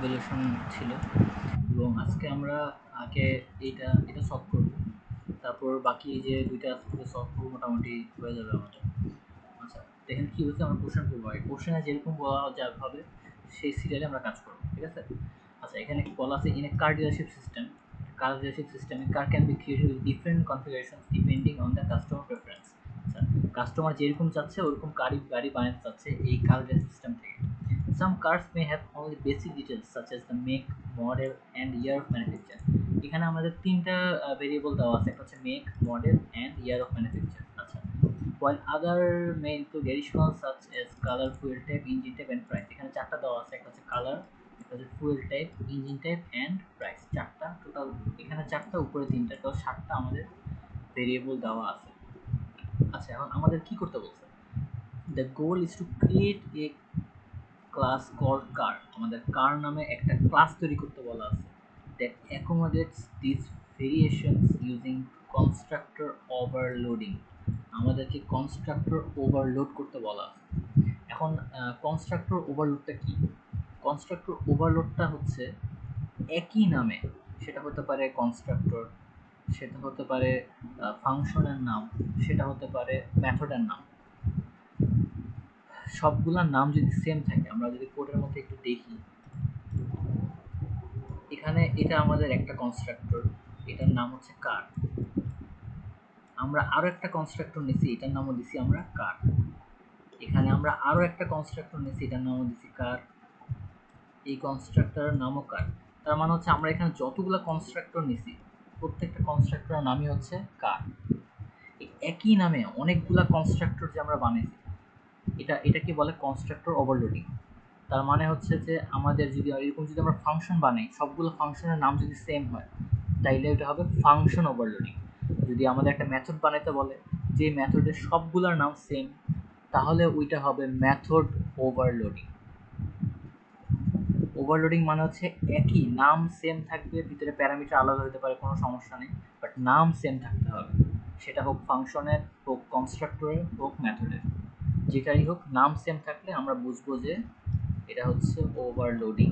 Evaluation ছিল এবং আজকে আমরা আগে এটা সলভ করব, তারপর বাকি যে দুইটা আছে সলভ করবো, মোটামুটি হয়ে যাবে আমাদের। আচ্ছা, এখানে কী হচ্ছে, আমরা কোশ্চেন করবো, এই কোশ্চেনে যেরকম বলা যাবে হবে সেই সিরিয়ালে আমরা কাজ করবো, ঠিক আছে? আচ্ছা, এখানে কি বলা আছে, in a car dealership system, car dealership সিস্টেমে car can be created with different configuration depending on the customer preference. আচ্ছা, কাস্টমার যেরকম চাচ্ছে ওরকম গাড়ি বানাতে চাচ্ছে এই কার ডিলারশিপ সিস্টেম থেকে। Some cars may have only basic details such as the make, model and year of manufacture. এখানে আমাদের তিনটা ভেরিয়েবল দেওয়া আছে, একটা হচ্ছে make, model and year of manufacture. আচ্ছা, while other may include additional such as color, fuel type, engine type and price. এখানে চারটা দেওয়া আছে, একটা হচ্ছে কালার, একটা হচ্ছে fuel type, engine type and price. চারটা টোটাল, এখানে চারটা, উপরে তিনটা, টোটাল সাতটা আমাদের ভেরিয়েবল দেওয়া আছে। আচ্ছা, এখন আমাদের কি করতে বলছে, the goal is to create a class called car. আমাদের কার নামে একটা ক্লাস তৈরি করতে বলা আছে that accommodates this variations using constructor overloading. আমাদেরকে কনস্ট্রাক্টর ওভারলোড করতে বলা আছে। এখন কনস্ট্রাক্টর ওভারলোডটা কি? কনস্ট্রাক্টর ওভারলোডটা হচ্ছে একই নামে, সেটা হতে পারে কনস্ট্রাক্টর, সেটা হতে পারে ফাংশনের নাম, সেটা হতে পারে মেথডের নাম। সবগুলোর নাম যদি সেম থাকে, আমরা যদি কোডের মধ্যে একটু দেখি, এখানে এটা আমাদের একটা কনস্ট্রাক্টর, এটার নাম হচ্ছে কার। আমরা আরো একটা কনস্ট্রাক্টর নিছি, এটার নামও দিছি আমরা কার। এখানে আমরা আরো একটা কনস্ট্রাক্টর নিছি, এটার নামও দিছি কার। এই কনস্ট্রাক্টরের নামও কার। তার মানে হচ্ছে আমরা এখানে যতগুলো কনস্ট্রাক্টর নিছি, প্রত্যেকটা কনস্ট্রাক্টরের নামই হচ্ছে কার। একই নামে অনেকগুলা কনস্ট্রাক্টর যে আমরা বানাইছি, এটাকে বলে কনস্ট্রাক্টর ওভারলোডিং। তার মানে হচ্ছে যে আমাদের যদি এরকম যদি আমরা ফাংশন বানাই, সবগুলো ফাংশনের নাম যদি সেম হয়, তাইলে ওটা হবে ফাংশন ওভারলোডিং। যদি আমাদের একটা মেথড বানাইতে বলে, যে মেথডের সবগুলোর নাম সেম, তাহলে ওইটা হবে মেথড ওভারলোডিং। ওভারলোডিং মানে হচ্ছে একই নাম সেম থাকবে, ভিতরে প্যারামিটার আলাদা হতে পারে, কোনো সমস্যা নেই, বাট নাম সেম থাকতে হবে। সেটা হোক ফাংশনের, হোক কনস্ট্রাক্টরের, হোক মেথডের, যেটাই হোক নাম সেম থাকলে আমরা বুঝবো যে এটা হচ্ছে ওভারলোডিং।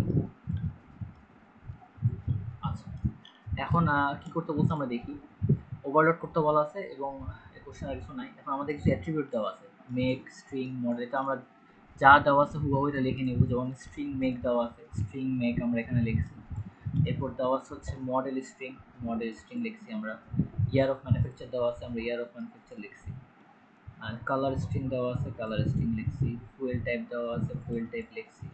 আচ্ছা, এখন কি করতে বলছে আমরা দেখি। ওভারলোড করতে বলা আছে এবং কোশ্চেন আর কিছু নাই। এখন আমাদের কিছু অ্যাট্রিবিউট দেওয়া আছে, মেক, স্ট্রিং, মডেল। এটা আমরা যা দেওয়া আছে হুবহু এটা লিখে নেব। যেমন স্ট্রিং মেক দেওয়া আছে, স্ট্রিং মেক আমরা এখানে লিখছি। এরপর দেওয়া আছে হচ্ছে মডেল স্ট্রিং, মডেল স্ট্রিং লিখছি আমরা। ইয়ার অফ ম্যানুফ্যাকচার দেওয়া আছে, আমরা ইয়ার অফ ম্যানুফ্যাকচার লিখছি। আর কালার স্ট্রিং দেওয়া আছে, কালার স্ট্রিং লিখছি। ফুয়েল টাইপ দেওয়া আছে, ফুয়েল টাইপ লিখছি।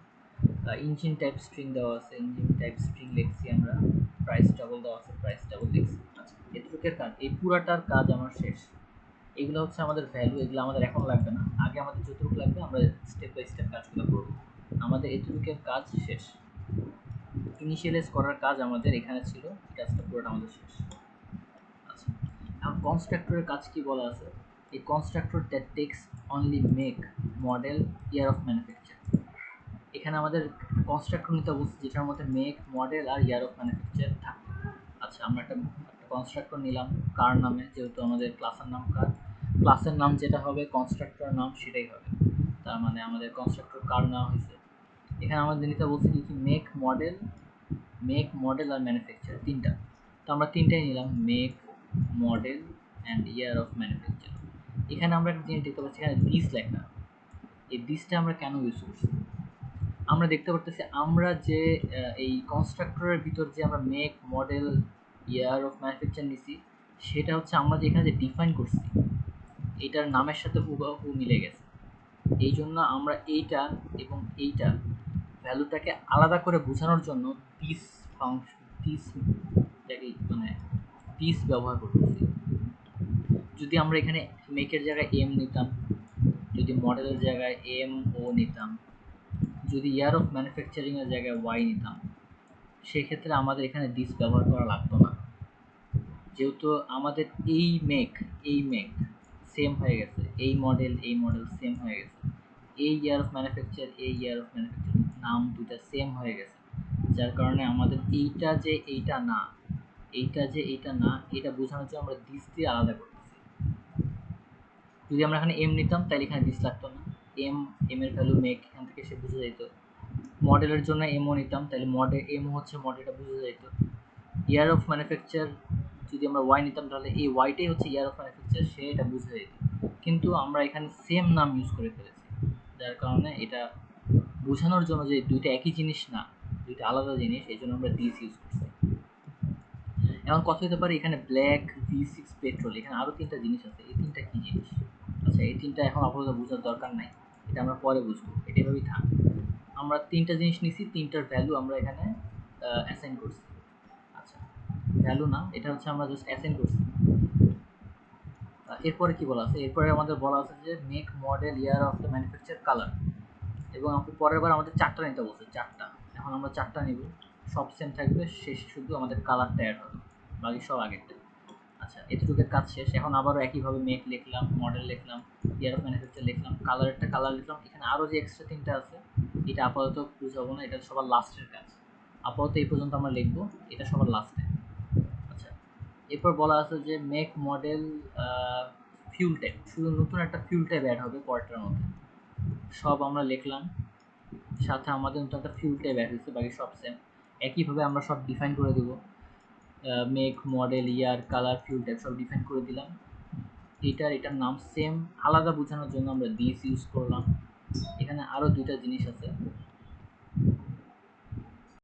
ইঞ্জিন টাইপ স্ট্রিং দেওয়া আছে, ইঞ্জিন টাইপ স্ট্রিং লিখছি আমরা। প্রাইস ডাবল দেওয়া আছে, প্রাইস ডাবল লিখছি। আচ্ছা, এটুকের কাজ, এই পুরাটার কাজ আমার শেষ। এগুলো হচ্ছে আমাদের ভ্যালু, এগুলো আমাদের এখন লাগবে না, আগে আমাদের যতটুকু লাগবে আমরা স্টেপ বাই স্টেপ কাজগুলো করব। আমাদের এটুকের কাজ শেষ, ইনিশিয়ালাইজ করার কাজ আমাদের এখানে ছিল, এই কাজটা পুরোটা আমাদের শেষ। আচ্ছা, এখন কনস্ট্রাক্টরের কাজ কি বলা আছে, এই constructor that takes only make, model, year of manufacture. এখানে আমাদের কনস্ট্রাক্টর নিতে বলছি যেটার মধ্যে মেক, মডেল আর ইয়ার অফ ম্যানুফ্যাকচার থাকে। আচ্ছা, আমরা একটা কনস্ট্রাক্টর নিলাম কার নামে, যেহেতু আমাদের ক্লাসের নাম কার, ক্লাসের নাম যেটা হবে কনস্ট্রাক্টর নাম সেটাই হবে। তার মানে আমাদের কনস্ট্রাক্টর কার নেওয়া হয়েছে। এখানে আমাদের নিতে বলছি কি কি, মেক, মডেল, মেক, মডেল আর ম্যানুফ্যাকচার, তিনটা। তো আমরা তিনটাই নিলাম, make, model and year of manufacture. এখানে আমরা একটা জিনিস দেখতে পাচ্ছি, এখানে দিস লেখা। এই দিসটা আমরা কেন ইউজ করছি, আমরা দেখতে পারতেছি আমরা যে এই কনস্ট্রাক্টরের ভিতর যে আমরা make, model, year of manufacture নিছি, সেটা হচ্ছে আমরা যে এখানে যে ডিফাইন করছি এটার নামের সাথে হুবহু মিলে গেছে। এই জন্য আমরা এইটা এবং এইটা ভ্যালুটাকে আলাদা করে বোঝানোর জন্য দিস ফাংশন, দিস মানে দিস ব্যবহার করতেছি। যদি আমরা এখানে মেকের জায়গায় এম নিতাম, যদি মডেলের জায়গায় এম ও নিতাম, যদি ইয়ার অফ ম্যানুফ্যাকচারিং এর জায়গায় ওয়াই নিতাম, সেক্ষেত্রে আমাদের এখানে দিস ব্যবহার করা লাগতো না। যেহেতু আমাদের এই মেক সেম হয়ে গেছে, এই মডেল সেম হয়ে গেছে, এই ইয়ার অফ ম্যানুফ্যাকচার, এই ইয়ার অফ ম্যানুফ্যাকচার নাম দুটা সেম হয়ে গেছে, যার কারণে আমাদের এইটা যে এইটা না, এইটা যে এইটা না, এটা বোঝানোর জন্য আমরা দিস দিয়ে আলাদা করতেছি। যদি আমরা এখানে এম নিতাম তাহলে এখানে দিস লাগতো না, এম এর ভ্যালু মেক, এখান থেকে সে বুঝে যেত। মডেলের জন্য এমও নিতাম, তাহলে মডেল এমও হচ্ছে মডেলটা বুঝে যেত। ইয়ার অফ ম্যানুফ্যাকচার যদি আমরা ওয়াই নিতাম তাহলে এই ওয়াইটাই হচ্ছে ইয়ার অফ ম্যানুফ্যাকচার, সে এটা বুঝে যেত। কিন্তু আমরা এখানে সেম নাম ইউজ করে ফেলেছি, যার কারণে এটা বোঝানোর জন্য যে দুইটা একই জিনিস না, দুইটা আলাদা জিনিস, এই জন্য আমরা দিস ইউজ করছি। এখন কথা হতে পারে এখানে ব্ল্যাক V6 পেট্রোল, এখানে আরও তিনটা জিনিস আছে, এই তিনটা কি জিনিস? আচ্ছা, এই তিনটা এখন আপাতত বোঝার দরকার নাই, এটা আমরা পরে বুঝবো, এটা এভাবেই থাক। আমরা তিনটা জিনিস নিছি, তিনটার ভ্যালু আমরা এখানে অ্যাসাইন করছি। আচ্ছা, ভ্যালু না, এটা হচ্ছে আমরা জাস্ট অ্যাসাইন করছি। এরপরে কি বলা আছে? এরপরে আমাদের বলা আছে যে make, model, year of the manufacture, colour. এবং পরের বার আমাদের চারটা নিতে বলছে, চারটা। এখন আমরা চারটা নিব, সব সেম থাকবে, শেষে শুধু আমাদের কালারটা অ্যাড হবে, বাকি সব আগেরটা। আচ্ছা, এতটুকুর কাজ শেষ। এখন আবারও একইভাবে মেক লিখলাম, মডেল লিখলাম, ইয়ার অফ ম্যানুফ্যাকচার লিখলাম, কালারেরটা কালার লিখলাম। এখানে আরও যে এক্সট্রা তিনটা আছে এটা আপাতত বুঝাবো না, এটা সবার লাস্টের কাজ। আপাতত এই পর্যন্ত আমরা লিখবো, এটা সবার লাস্টে। আচ্ছা, এরপর বলা আছে যে মেক, মডেল, ফিউল টাইপ, শুধু নতুন একটা ফিউল টাইপ অ্যাড হবে পরেরটার মধ্যে। সব আমরা লিখলাম, সাথে আমাদের নতুন একটা ফিউল টাইপ অ্যাড হয়েছে, বাকি সব সেম। একইভাবে আমরা সব ডিফাইন করে দেব, মেক, মডেল, ইয়ার, কালার, ফিউল টাইপ সব ডিফাইন করে দিলাম। এটার নাম সেম, আলাদা বোঝানোর জন্য আমরা দিস ইউজ করলাম। এখানে আরও দুইটা জিনিস আছে,